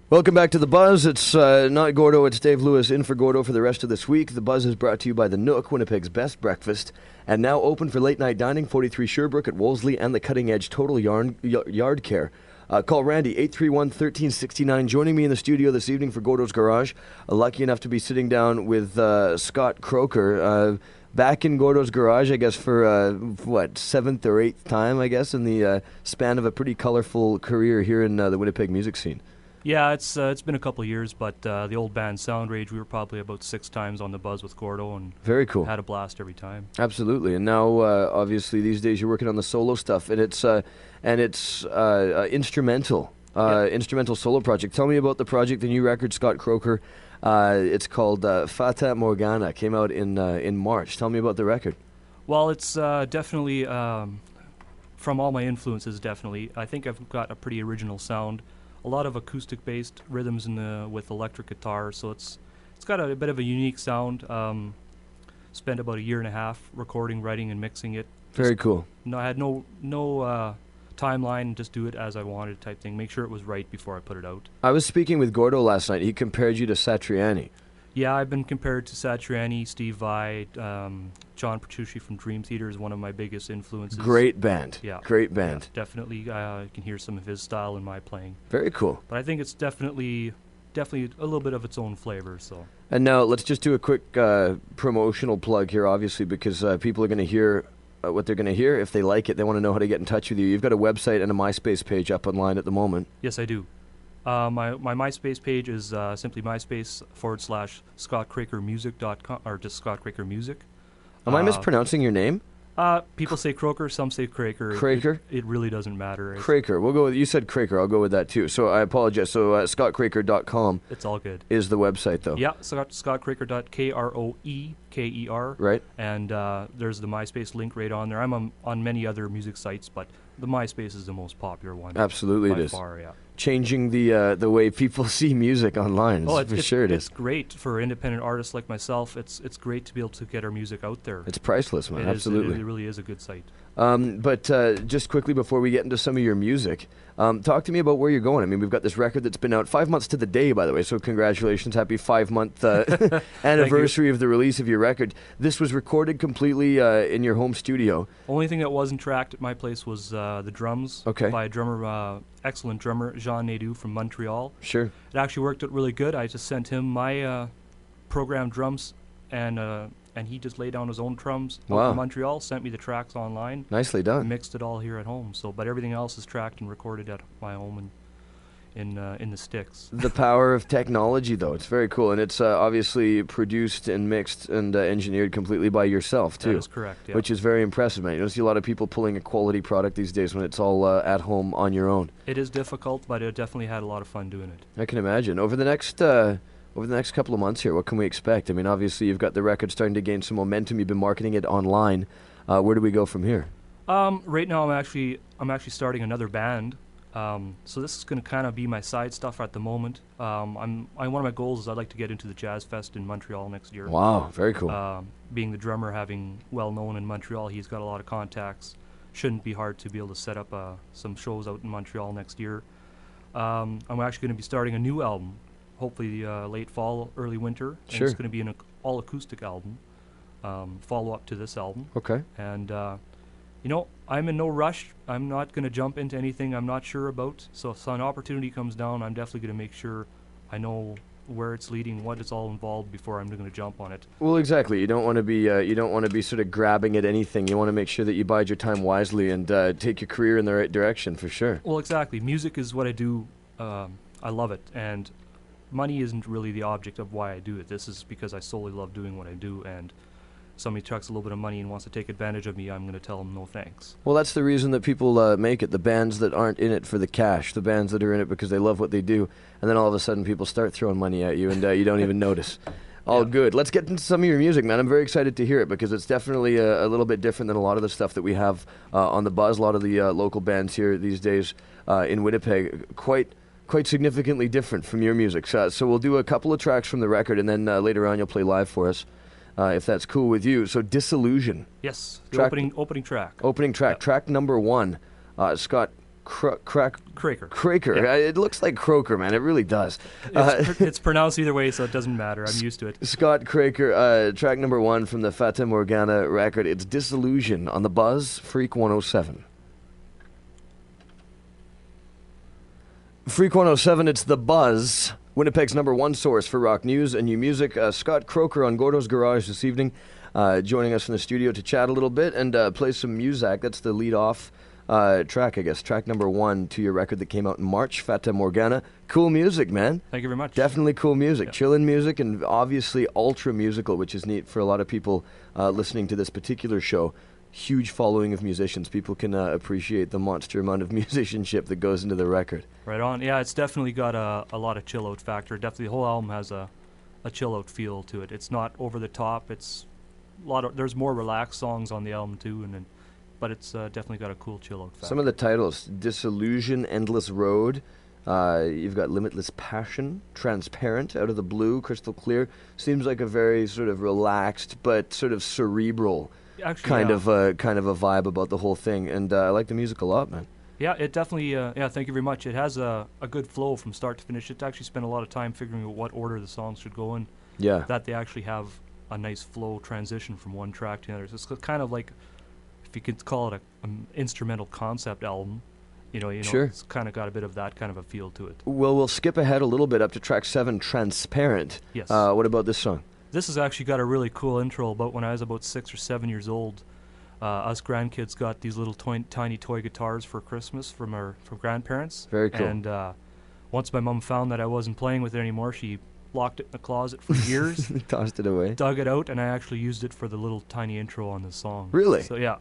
Welcome back to The Buzz. It's not Gordo, it's Dave Lewis in for Gordo for the rest of this week. The Buzz is brought to you by The Nook, Winnipeg's best breakfast, and now open for late night dining, 43 Sherbrooke at Wolseley, and the Cutting Edge Total Yard Care. Call Randy, 831-1369. Joining me in the studio this evening for Gordo's Garage, lucky enough to be sitting down with Scott Kroeker. Back in Gordo's Garage, I guess, for, seventh or eighth time, I guess, in the span of a pretty colorful career here in the Winnipeg music scene. Yeah, it's been a couple of years, but the old band Sound Rage, we were probably about 6 times on the Buzz with Gordo, and very cool. Had a blast every time. Absolutely, and now obviously these days you're working on the solo stuff, and it's instrumental, instrumental solo project. Tell me about the project, the new record, Scott Kroeker. It's called Fata Morgana. Came out in March. Tell me about the record. Well, it's definitely from all my influences. Definitely, I think I've got a pretty original sound. A lot of acoustic-based rhythms with electric guitar, so it's got a bit of a unique sound. Spent about a year and a half recording, writing, and mixing it. Very cool. No, I had no timeline, just do it as I wanted type thing. Make sure it was right before I put it out. I was speaking with Gordo last night. He compared you to Satriani. Yeah, I've been compared to Satriani, Steve Vai, John Petrucci from Dream Theater is one of my biggest influences. Great band. Yeah. Great band. Yeah, definitely, you can hear some of his style in my playing. Very cool. But I think it's definitely a little bit of its own flavor. So. And now let's just do a quick promotional plug here, obviously, because people are going to hear what they're going to hear. If they like it, they want to know how to get in touch with you. You've got a website and a MySpace page up online at the moment. Yes, I do. My MySpace page is simply MySpace/ScottKroekerMusic.com, or just Scott Kroeker Music. Am I mispronouncing your name? People say Kroeker, some say Kroeker. Kroeker? It really doesn't matter. Kroeker. We'll go with, you said Kroeker. I'll go with that too. So I apologize. So ScottKroeker.com. It's all good. Is the website though? Yeah, ScottKroeker.KROEKER. Right. And there's the MySpace link right on there. I'm on many other music sites, but the MySpace is the most popular one. Absolutely, it is. By far, yeah. Changing the way people see music online. It's great for independent artists like myself. It's great to be able to get our music out there. It's priceless, man. Absolutely. It really is a good site. But just quickly before we get into some of your music, talk to me about where you're going. I mean, we've got this record that's been out 5 months to the day, by the way, so congratulations. Happy 5-month anniversary of the release of your record. This was recorded completely in your home studio. Only thing that wasn't tracked at my place was the drums by a drummer, excellent drummer, Jean Nadeau from Montreal. Sure. It actually worked out really good. I just sent him my programmed drums, and he just laid down his own drums out in Montreal, sent me the tracks online. Nicely done. Mixed it all here at home. But everything else is tracked and recorded at my home and in the sticks. The power of technology, though. It's very cool. And it's obviously produced and mixed and engineered completely by yourself, too. That is correct, yeah. Which is very impressive, man. You don't see a lot of people pulling a quality product these days when it's all at home on your own. It is difficult, but I definitely had a lot of fun doing it. I can imagine. Over the next couple of months here, what can we expect? I mean, obviously you've got the record starting to gain some momentum. You've been marketing it online. Where do we go from here? Right now, I'm actually starting another band. So this is going to kind of be my side stuff at the moment. One of my goals is I'd like to get into the Jazz Fest in Montreal next year. Wow, very cool. Being the drummer, having well known in Montreal, he's got a lot of contacts. Shouldn't be hard to be able to set up some shows out in Montreal next year. I'm actually going to be starting a new album. Hopefully late fall, early winter. Sure. It's going to be an all-acoustic album, follow-up to this album. Okay. And, I'm in no rush. I'm not going to jump into anything I'm not sure about. So if an opportunity comes down, I'm definitely going to make sure I know where it's leading, what it's all involved before I'm going to jump on it. Well, exactly. You don't want to be sort of grabbing at anything. You want to make sure that you bide your time wisely and take your career in the right direction, for sure. Well, exactly. Music is what I do. I love it, and money isn't really the object of why I do it. This is because I solely love doing what I do, and somebody chucks a little bit of money and wants to take advantage of me, I'm going to tell them no thanks. Well, that's the reason that people make it, the bands that aren't in it for the cash, the bands that are in it because they love what they do, and then all of a sudden people start throwing money at you and you don't even notice. All good. Let's get into some of your music, man. I'm very excited to hear it because it's definitely a little bit different than a lot of the stuff that we have on the Buzz. A lot of the local bands here these days in Winnipeg, quite significantly different from your music. So we'll do a couple of tracks from the record, and then later on you'll play live for us, if that's cool with you. So Disillusion. Yes, the opening track. Opening track. Yep. Track number 1. Scott, Kroeker. Kroeker. Yeah. It looks like Kroeker, man. It really does. It's pronounced either way, so it doesn't matter. I'm used to it. Scott Kroeker, track number 1 from the Fata Morgana record. It's Disillusion on the Buzz, FREQ 107. FREQ 107, it's The Buzz, Winnipeg's number 1 source for rock news and new music. Scott Kroeker on Gordo's Garage this evening, joining us in the studio to chat a little bit and play some music. That's the lead-off track, I guess. Track number 1 to your record that came out in March, Fata Morgana. Cool music, man. Thank you very much. Definitely cool music. Yeah. Chillin' music and obviously ultra musical, which is neat for a lot of people listening to this particular show. Huge following of musicians. People can appreciate the monster amount of musicianship that goes into the record. Right on. Yeah, it's definitely got a lot of chill-out factor. Definitely the whole album has a chill-out feel to it. It's not over the top. It's there's more relaxed songs on the album too, but it's definitely got a cool chill-out factor. Some of the titles: Disillusion, Endless Road. You've got Limitless Passion, Transparent, Out of the Blue, Crystal Clear. Seems like a very sort of relaxed but sort of cerebral kind of a vibe about the whole thing. And I like the music a lot, man. Yeah, it definitely. Thank you very much. It has a good flow from start to finish. It actually spent a lot of time figuring out what order the songs should go in. Yeah. That they actually have a nice flow transition from one track to another. So it's kind of like, if you could call it an instrumental concept album. You know, Sure. It's kind of got a bit of that kind of a feel to it. Well, we'll skip ahead a little bit up to track 7, Transparent. Yes. What about this song? This has actually got a really cool intro. About when I was about 6 or 7 years old, us grandkids got these little tiny toy guitars for Christmas from grandparents. Very cool. And once my mom found that I wasn't playing with it anymore, she locked it in the closet for years, Tossed it away. dug it out, and I actually used it for the little tiny intro on the song. Really? So yeah.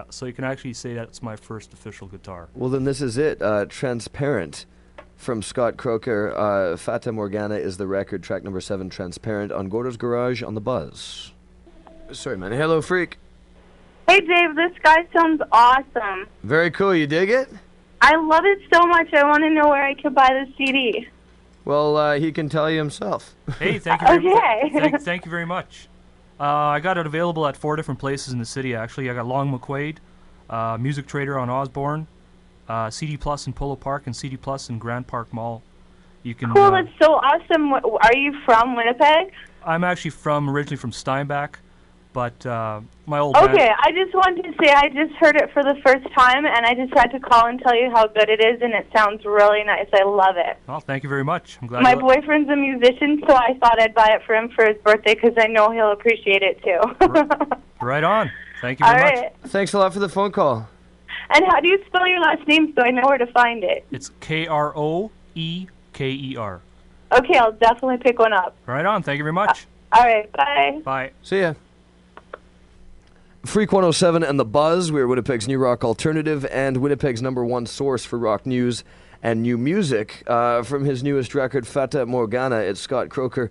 So you can actually say that's my first official guitar. Well, then this is it. Transparent from Scott Kroeker. Fata Morgana is the record. Track number 7, Transparent, on Gordo's Garage on the Buzz. Sorry, man. Hello, Freak. Hey, Dave, this guy sounds awesome. Very cool. You dig it? I love it so much. I want to know where I could buy the CD. Well, he can tell you himself. Hey, thank you very Okay. thank you very much. I got it available at 4 different places in the city, actually. I got Long McQuaid, Music Trader on Osborne, CD Plus in Polo Park, and CD Plus in Grand Park Mall. You can. Cool, that's so awesome. Are you from Winnipeg? I'm actually originally from Steinbach, but my old Okay, band, I just wanted to say I just heard it for the first time, and I just had to call and tell you how good it is, and it sounds really nice. I love it. well, thank you very much. I'm glad. My boyfriend's a musician, so I thought I'd buy it for him for his birthday because I know he'll appreciate it too. Right on. Thank you All very much. right. Thanks a lot for the phone call. And how do you spell your last name so I know where to find it? It's Kroeker. Okay, I'll definitely pick one up. Right on. Thank you very much. All right, bye. Bye. See ya. FREQ 107 and The Buzz. We're Winnipeg's new rock alternative and Winnipeg's number 1 source for rock news and new music. From his newest record, Fata Morgana, it's Scott Kroeker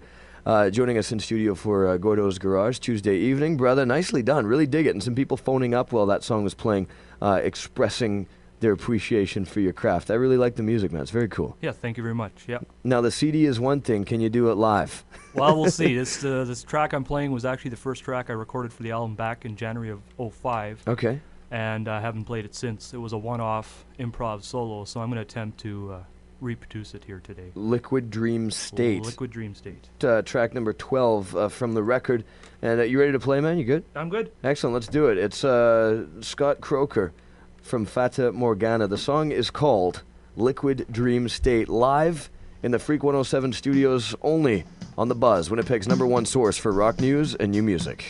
joining us in studio for Gordo's Garage Tuesday evening. Brother, nicely done. Really dig it. And some people phoning up while that song was playing, expressing their appreciation for your craft. I really like the music, man. It's very cool. Yeah, thank you very much. Yeah. Now, the CD is one thing. Can you do it live? Well, we'll see. This track I'm playing was actually the first track I recorded for the album back in January of '05, Okay. and I haven't played it since. It was a one-off improv solo, so I'm going to attempt to reproduce it here today. Liquid Dream State. Liquid Dream State. Track number 12 from the record. And you ready to play, man? You good? I'm good. Excellent. Let's do it. It's Scott Kroeker from Fata Morgana. The song is called Liquid Dream State, live in the FREQ 107 studios only on The Buzz, Winnipeg's number 1 source for rock news and new music.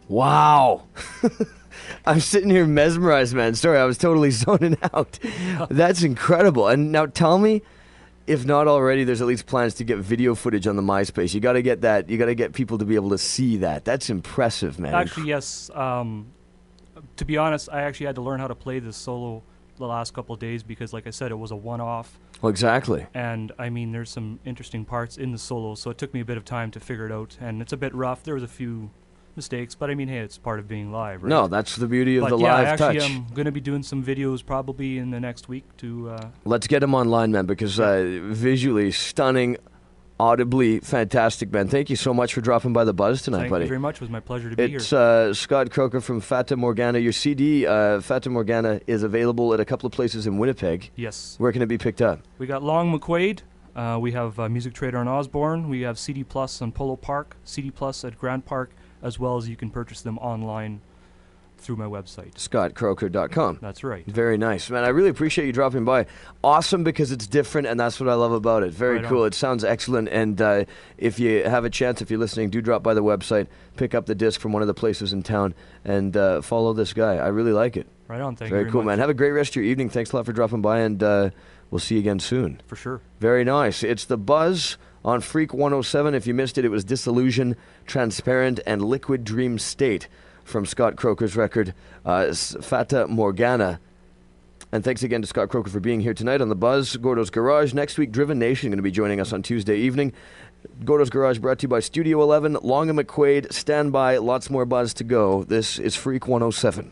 Wow. I'm sitting here mesmerized, man. Sorry, I was totally zoning out. That's incredible. And now tell me, if not already, there's at least plans to get video footage on the MySpace. You got to get that. You got to get people to be able to see that. That's impressive, man. Actually, yes. To be honest, I actually had to learn how to play this solo the last couple of days because, like I said, it was a one-off. Well, exactly. And, I mean, there's some interesting parts in the solo, so it took me a bit of time to figure it out. And it's a bit rough. There was a few mistakes, but, I mean, hey, it's part of being live, right? No, that's the beauty of the yeah, live touch. actually, I'm going to be doing some videos probably in the next week to... Let's get them online, man, because visually stunning, audibly fantastic, man. Thank you so much for dropping by the Buzz tonight, Thank buddy. you very much. It was my pleasure to be here. It's Scott Kroeker from Fata Morgana. Your CD, Fata Morgana, is available at a couple of places in Winnipeg. Yes. Where can it be picked up? We got Long McQuaid. We have Music Trader on Osborne. We have CD Plus on Polo Park, CD Plus at Grand Park, as well as you can purchase them online through my website. ScottKroeker.com. That's right. Very nice. Man, I really appreciate you dropping by. Awesome because it's different, and that's what I love about it. Very Right cool. on. It sounds excellent, and if you have a chance, if you're listening, do drop by the website, pick up the disc from one of the places in town, and follow this guy. I really like it. Right on. Thank you Very very cool, much. man. Have a great rest of your evening. Thanks a lot for dropping by, and we'll see you again soon. For sure. Very nice. It's The Buzz on FREQ 107. If you missed it, it was Disillusion, Transparent, and Liquid Dream State from Scott Kroeker's record, Fata Morgana. And thanks again to Scott Kroeker for being here tonight on The Buzz. Gordo's Garage. Next week, Driven Nation going to be joining us on Tuesday evening. Gordo's Garage brought to you by Studio 11, Long and McQuaid. Stand by. Lots more Buzz to go. This is FREQ 107.